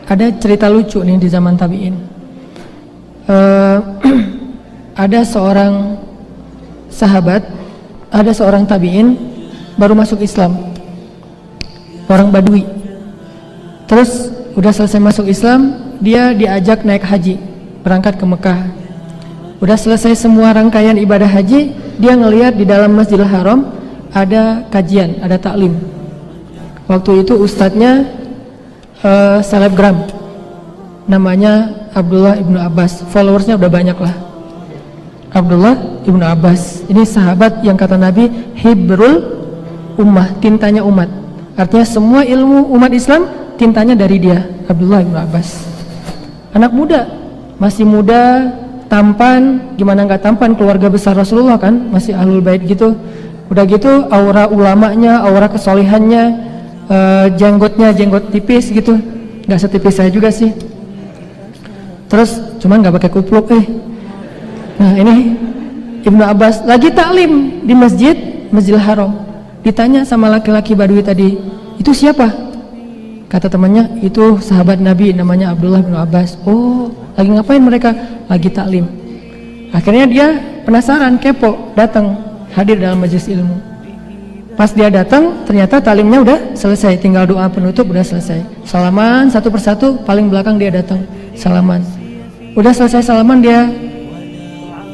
ada cerita lucu nih di zaman tabi'in. Ada seorang sahabat, ada seorang tabi'in baru masuk Islam, orang Badui. Terus udah selesai masuk Islam, dia diajak naik haji, berangkat ke Mekah. Udah selesai semua rangkaian ibadah haji, dia ngelihat di dalam Masjidil Haram ada kajian, ada taklim. Waktu itu ustadznya selebgram, namanya Abdullah ibnu Abbas. Followersnya udah banyak lah. Abdullah ibnu Abbas ini sahabat yang kata Nabi hibrul ummah, tintanya umat. Artinya semua ilmu umat Islam tintanya dari dia, Abdullah ibnu Abbas. Anak muda, masih muda, tampan, gimana nggak tampan, keluarga besar Rasulullah kan, masih ahlul bait gitu. Udah gitu aura ulamanya, aura kesolehannya, jenggotnya jenggot tipis gitu, nggak setipis saya juga sih. Terus cuman nggak pakai kupluk. Nah ini Ibnu Abbas lagi taklim di Masjidil Haram. Ditanya sama laki-laki Badui tadi, itu siapa? Kata temannya, itu sahabat Nabi namanya Abdullah bin Abbas. Oh, lagi ngapain mereka? Lagi taklim. Akhirnya dia penasaran, kepo, datang hadir dalam majelis ilmu. Pas dia datang, ternyata taklimnya udah selesai, tinggal doa penutup udah selesai. Salaman satu persatu, paling belakang dia datang, salaman. Udah selesai salaman, dia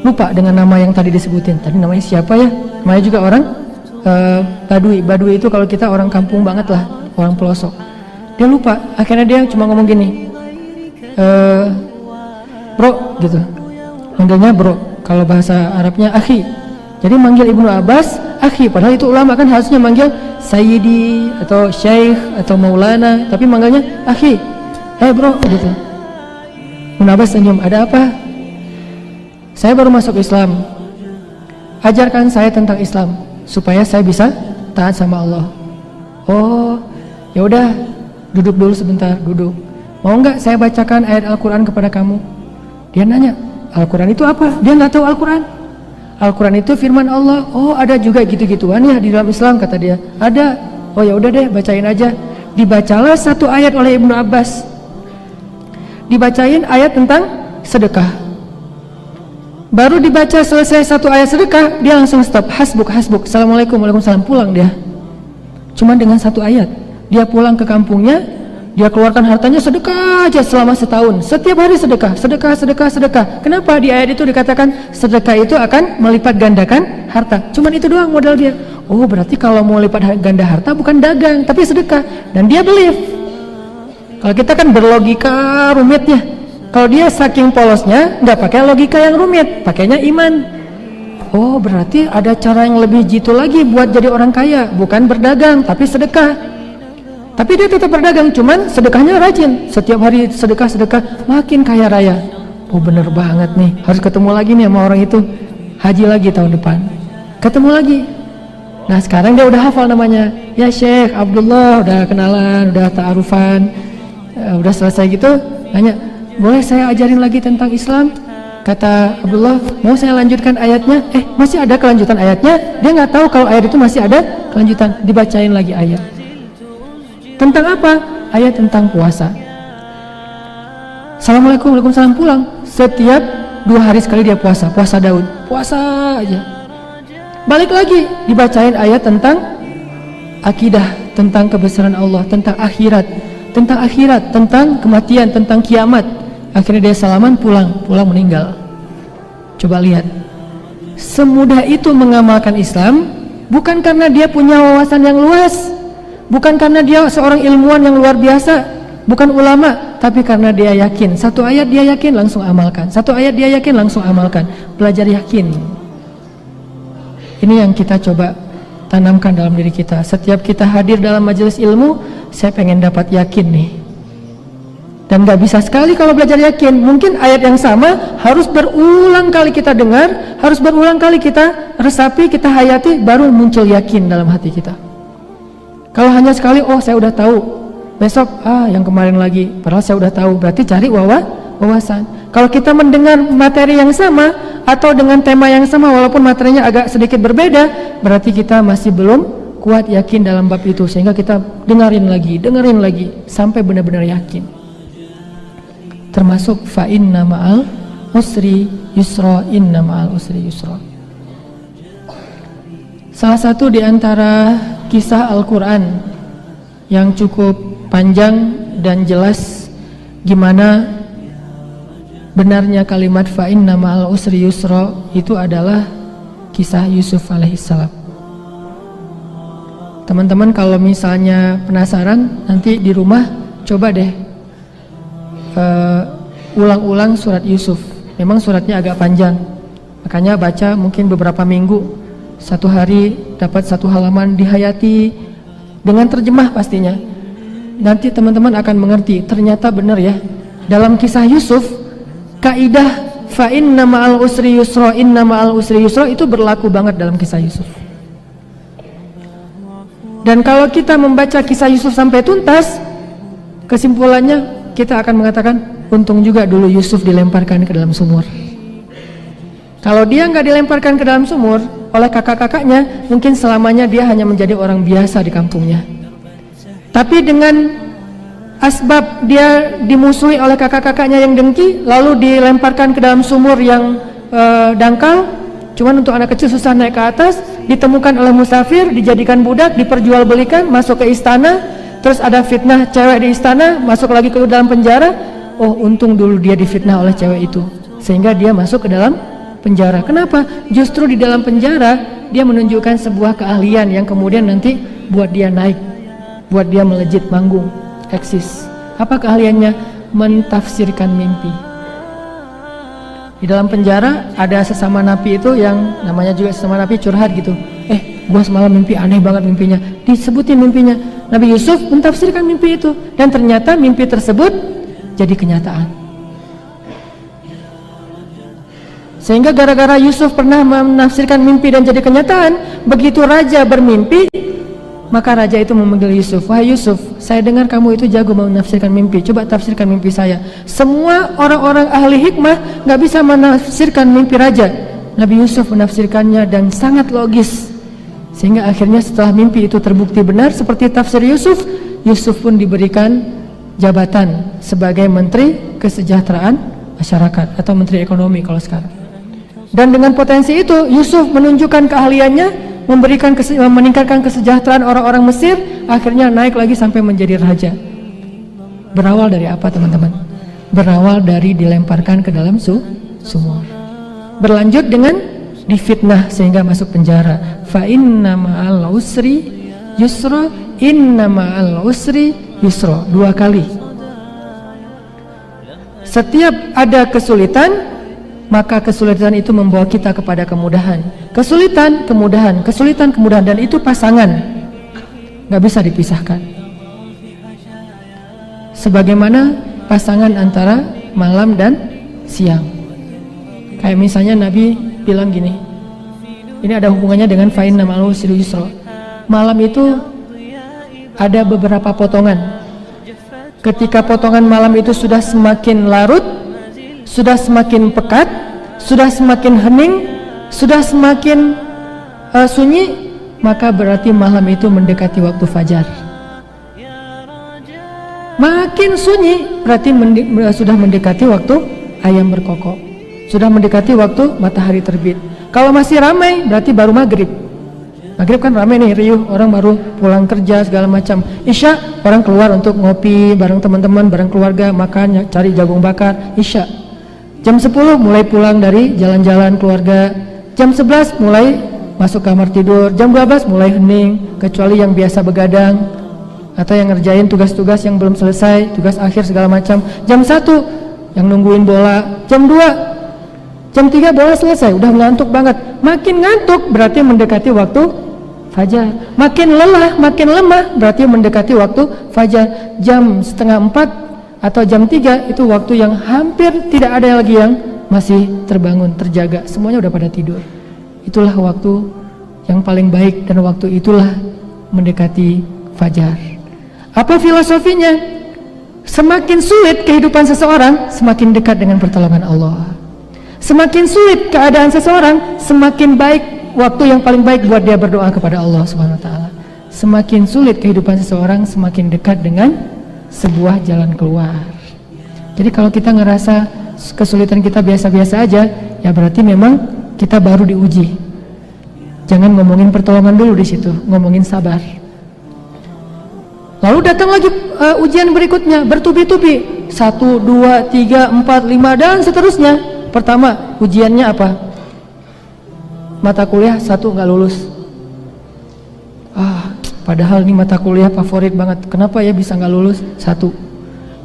lupa dengan nama yang tadi disebutin. Tadi namanya siapa ya? Namanya juga orang Badui. Badui itu kalau kita orang kampung banget lah, orang pelosok. Dia lupa, akhirnya dia cuma ngomong gini, bro gitu, manggilnya bro. Kalau bahasa Arabnya akhi. Jadi manggil Ibnu Abbas akhi, padahal itu ulama kan harusnya manggil sayyidi atau syekh atau maulana, tapi manggilnya akhi. Bro gitu. Ibnu Abbas senyum, ada apa? Saya baru masuk Islam, ajarkan saya tentang Islam supaya saya bisa taat sama Allah. Oh, ya udah, duduk dulu sebentar, duduk. Mau nggak saya bacakan ayat Al-Quran kepada kamu? Dia nanya, Al-Quran itu apa? Dia nggak tahu Al-Quran. Al-Quran itu firman Allah. Oh, ada juga gitu-gituan ya di dalam Islam, kata dia. Ada. Oh ya udah deh, bacain aja. Dibacalah satu ayat oleh Ibnu Abbas. Dibacain ayat tentang sedekah. Baru dibaca selesai satu ayat sedekah, dia langsung stop. Hasbuk, hasbuk. Assalamualaikum, waalaikumsalam. Pulang dia. Cuma dengan satu ayat. Dia pulang ke kampungnya, dia keluarkan hartanya, sedekah aja selama setahun. Setiap hari sedekah, sedekah, sedekah, sedekah. Kenapa di ayat itu dikatakan sedekah itu akan melipat gandakan harta? Cuman itu doang modal dia. Oh, berarti kalau mau lipat ganda harta bukan dagang, tapi sedekah. Dan dia believe. Kalau kita kan berlogika rumit ya. Kalau dia saking polosnya, nggak pakai logika yang rumit, pakainya iman. Oh, berarti ada cara yang lebih jitu lagi buat jadi orang kaya, bukan berdagang, tapi sedekah. Tapi dia tetap berdagang, cuman sedekahnya rajin. Setiap hari sedekah, makin kaya raya. Oh, bener banget nih, harus ketemu lagi nih sama orang itu. Haji lagi tahun depan, ketemu lagi. Nah sekarang dia udah hafal namanya. Ya Syekh Abdullah, udah kenalan, udah ta'arufan, udah selesai gitu. Nanya, boleh saya ajarin lagi tentang Islam? Kata Abdullah, mau saya lanjutkan ayatnya? Masih ada kelanjutan ayatnya? Dia nggak tahu kalau ayat itu masih ada kelanjutan. Dibacain lagi ayat. Tentang apa? Ayat tentang puasa. Assalamualaikum, waalaikumsalam, pulang. Setiap 2 hari sekali dia puasa. Puasa Daud, puasa aja. Balik lagi, dibacain ayat tentang akidah, tentang kebesaran Allah, tentang akhirat, tentang kematian, tentang kiamat. Akhirnya dia salaman, pulang meninggal. Coba lihat, semudah itu mengamalkan Islam, bukan karena dia punya wawasan yang luas, bukan karena dia seorang ilmuwan yang luar biasa, bukan ulama, tapi karena dia yakin. Satu ayat dia yakin, langsung amalkan. Satu ayat dia yakin, langsung amalkan. Belajar yakin. Ini yang kita coba tanamkan dalam diri kita. Setiap kita hadir dalam majelis ilmu, saya pengen dapat yakin nih. Dan gak bisa sekali kalau belajar yakin. Mungkin ayat yang sama harus berulang kali kita dengar, harus berulang kali kita resapi, kita hayati, baru muncul yakin dalam hati kita. Kalau hanya sekali, oh saya udah tahu, besok yang kemarin lagi, padahal saya udah tahu, berarti cari wawasan. Kalau kita mendengar materi yang sama atau dengan tema yang sama walaupun materinya agak sedikit berbeda, berarti kita masih belum kuat yakin dalam bab itu, sehingga kita dengerin lagi sampai benar-benar yakin. termasuk fa inna ma'al usri yusra, inna ma'al usri yusra. Salah satu di antara kisah Al-Quran yang cukup panjang dan jelas gimana benarnya kalimat fa inna ma'al usri yusra itu adalah kisah Yusuf alaihissalam. Teman-teman kalau misalnya penasaran, nanti di rumah coba deh ulang-ulang surat Yusuf. Memang suratnya agak panjang, makanya baca mungkin beberapa minggu, satu hari dapat satu halaman, dihayati dengan terjemah pastinya. Nanti teman-teman akan mengerti, ternyata benar ya, dalam kisah Yusuf kaidah fa inna ma'al usri yusra, inna ma'al usri yusra itu berlaku banget dalam kisah Yusuf. Dan kalau kita membaca kisah Yusuf sampai tuntas, kesimpulannya kita akan mengatakan untung juga dulu Yusuf dilemparkan ke dalam sumur. Kalau dia nggak dilemparkan ke dalam sumur oleh kakak-kakaknya, mungkin selamanya dia hanya menjadi orang biasa di kampungnya. Tapi dengan asbab dia dimusuhi oleh kakak-kakaknya yang dengki, lalu dilemparkan ke dalam sumur yang dangkal, cuman untuk anak kecil susah naik ke atas, ditemukan oleh musafir, dijadikan budak, diperjualbelikan, masuk ke istana, terus ada fitnah cewek di istana, masuk lagi ke dalam penjara. Oh, untung dulu dia difitnah oleh cewek itu, sehingga dia masuk ke dalam penjara. Kenapa? Justru di dalam penjara dia menunjukkan sebuah keahlian yang kemudian nanti buat dia naik, buat dia melejit manggung, eksis. Apa keahliannya? Mentafsirkan mimpi. Di dalam penjara ada sesama napi itu yang namanya juga sesama napi curhat gitu. Gua semalam mimpi aneh banget mimpinya. Disebutin mimpinya. Nabi Yusuf mentafsirkan mimpi itu, dan ternyata mimpi tersebut jadi kenyataan. Sehingga gara-gara Yusuf pernah menafsirkan mimpi dan jadi kenyataan, begitu raja bermimpi, maka raja itu memanggil Yusuf. Wahai Yusuf, saya dengar kamu itu jago menafsirkan mimpi, coba tafsirkan mimpi saya. Semua orang-orang ahli hikmah gak bisa menafsirkan mimpi raja. Nabi Yusuf menafsirkannya dan sangat logis, sehingga akhirnya setelah mimpi itu terbukti benar seperti tafsir Yusuf, Yusuf pun diberikan jabatan sebagai Menteri Kesejahteraan Masyarakat atau Menteri Ekonomi kalau sekarang. Dan dengan potensi itu Yusuf menunjukkan keahliannya, meningkatkan kesejahteraan orang-orang Mesir, akhirnya naik lagi sampai menjadi raja. Berawal dari apa teman-teman? Berawal dari dilemparkan ke dalam sumur. Berlanjut dengan difitnah sehingga masuk penjara. Fa inna ma'al usri yusra, inna ma'al usri yusra. 2 kali. Setiap ada kesulitan, maka kesulitan itu membawa kita kepada kemudahan. Kesulitan, kemudahan, kesulitan, kemudahan, dan itu pasangan, gak bisa dipisahkan. Sebagaimana pasangan antara malam dan siang. Kayak misalnya Nabi bilang gini, ini ada hubungannya dengan fa inna ma'al usri yusra. Malam itu ada beberapa potongan. Ketika potongan malam itu sudah semakin larut, sudah semakin pekat, sudah semakin hening, sudah semakin sunyi, maka berarti malam itu mendekati waktu fajar. Makin sunyi berarti sudah mendekati waktu ayam berkokok, sudah mendekati waktu matahari terbit. Kalau masih ramai berarti baru maghrib. Maghrib kan ramai nih, riuh, orang baru pulang kerja segala macam. Isya orang keluar untuk ngopi bareng teman-teman, bareng keluarga, makan, cari jagung bakar. Isya jam 10 mulai pulang dari jalan-jalan keluarga. Jam 11 mulai masuk kamar tidur. Jam 12 mulai hening, kecuali yang biasa begadang atau yang ngerjain tugas-tugas yang belum selesai, tugas akhir segala macam. Jam 1 yang nungguin bola. Jam 2, jam 3 bola selesai, udah ngantuk banget. Makin ngantuk berarti mendekati waktu fajar. Makin lelah, makin lemah berarti mendekati waktu fajar. Jam 3:30 atau jam 3 itu waktu yang hampir tidak ada lagi yang masih terbangun, terjaga, semuanya udah pada tidur. Itulah waktu yang paling baik, dan waktu itulah mendekati fajar. Apa filosofinya? Semakin sulit kehidupan seseorang, semakin dekat dengan pertolongan Allah. Semakin sulit keadaan seseorang, semakin baik waktu yang paling baik buat dia berdoa kepada Allah Subhanahu wa taala. Semakin sulit kehidupan seseorang, semakin dekat dengan sebuah jalan keluar. Jadi kalau kita ngerasa kesulitan kita biasa-biasa aja, ya berarti memang kita baru diuji. Jangan ngomongin pertolongan dulu di situ, ngomongin sabar. Lalu datang lagi ujian berikutnya, bertubi-tubi, 1, 2, 3, 4, 5 dan seterusnya. Pertama, ujiannya apa? Mata kuliah 1 nggak lulus. Padahal ini mata kuliah favorit banget. Kenapa ya bisa nggak lulus? 1.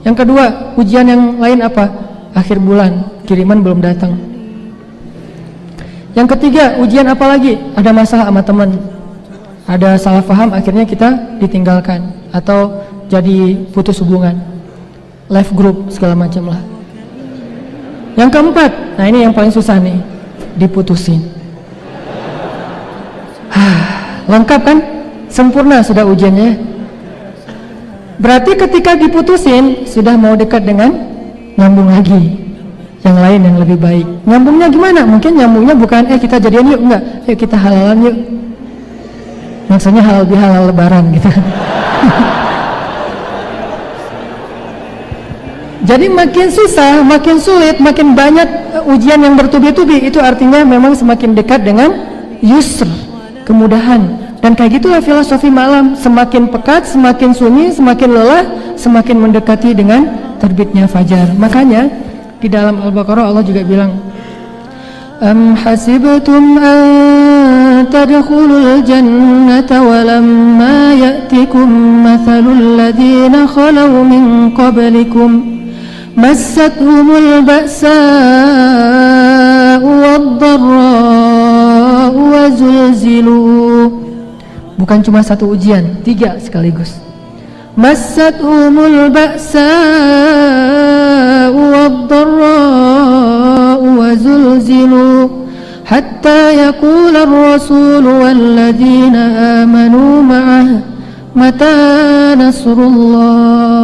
Yang kedua, ujian yang lain apa? Akhir bulan, kiriman belum datang. Yang ketiga, ujian apa lagi? Ada masalah sama teman, ada salah paham, akhirnya kita ditinggalkan atau jadi putus hubungan, live group segala macam lah. Yang keempat, nah ini yang paling susah nih, diputusin. Lengkap kan? Sempurna sudah ujiannya. Berarti ketika diputusin sudah mau dekat dengan nyambung lagi yang lain yang lebih baik. Nyambungnya gimana? Mungkin nyambungnya bukan kita jadian yuk, enggak, yuk kita halalan yuk. Maksudnya halal bihalal lebaran gitu. Jadi makin susah, makin sulit, makin banyak ujian yang bertubi-tubi, itu artinya memang semakin dekat dengan yusr, kemudahan. Dan kayak gitulah filosofi malam, semakin pekat, semakin sunyi, semakin lelah, semakin mendekati dengan terbitnya fajar. Makanya di dalam Al-Baqarah Allah juga bilang, Am hasibtum an tadkhulul jannata walamma ya'tikum mathalul ladzina khalaw min qablikum massathumul ba'sa'u wad-dharra'u wa zulzilu. Bukan cuma 1 ujian, 3 sekaligus. Massathumul ba'sa'u wad-dharra'u wa zulzilu hatta yaqula ar-rasulu walladzina amanu ma'ah mata nasrullah.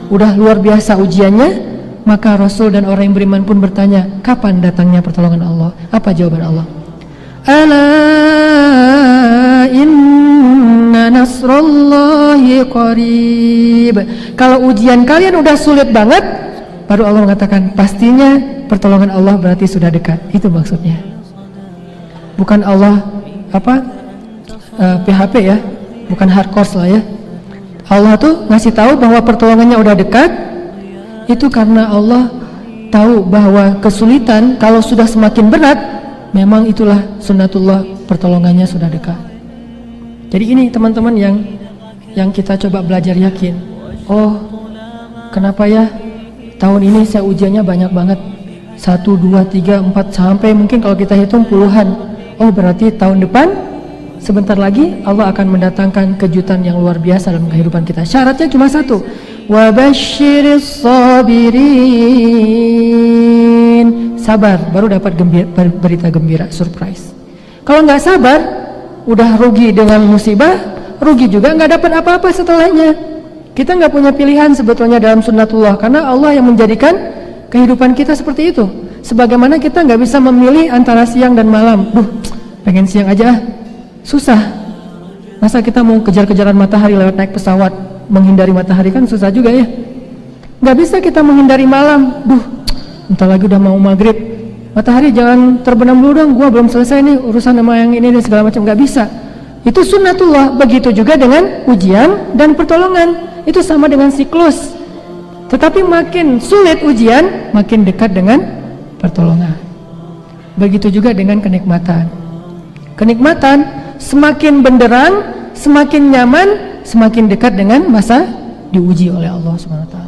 Udah luar biasa ujiannya, maka Rasul dan orang yang beriman pun bertanya, kapan datangnya pertolongan Allah? Apa jawaban Allah? Ala inna nasrallahi qarib. Kalau ujian kalian udah sulit banget, baru Allah mengatakan pastinya pertolongan Allah berarti sudah dekat. Itu maksudnya. Bukan Allah PHP ya, bukan hardcore lah ya. Allah tuh ngasih tahu bahwa pertolongannya udah dekat. Itu karena Allah tahu bahwa kesulitan kalau sudah semakin berat, memang itulah sunnatullah, pertolongannya sudah dekat. Jadi ini teman-teman yang kita coba belajar yakin. Oh, kenapa ya tahun ini saya ujiannya banyak banget, 1, 2, 3, 4 sampai mungkin kalau kita hitung puluhan. Oh, berarti tahun depan sebentar lagi Allah akan mendatangkan kejutan yang luar biasa dalam kehidupan kita. Syaratnya cuma 1, wa basyiris sabirin. Sabar, baru dapat berita gembira, surprise. Kalau nggak sabar, udah rugi dengan musibah, rugi juga nggak dapat apa-apa setelahnya. Kita nggak punya pilihan sebetulnya dalam sunnatullah, karena Allah yang menjadikan kehidupan kita seperti itu. Sebagaimana kita nggak bisa memilih antara siang dan malam. Pengen siang aja, susah. Masa kita mau kejar-kejaran matahari lewat naik pesawat, menghindari matahari kan susah juga ya. Nggak bisa kita menghindari malam. Entar lagi udah mau maghrib, matahari jangan terbenam dulu dong, gua belum selesai nih urusan sama yang ini dan segala macam. Nggak bisa. Itu sunnatullah. Begitu juga dengan ujian dan pertolongan. Itu sama dengan siklus. Tetapi makin sulit ujian, makin dekat dengan pertolongan. Begitu juga dengan kenikmatan. Kenikmatan semakin benderang, semakin nyaman, semakin dekat dengan masa diuji oleh Allah SWT.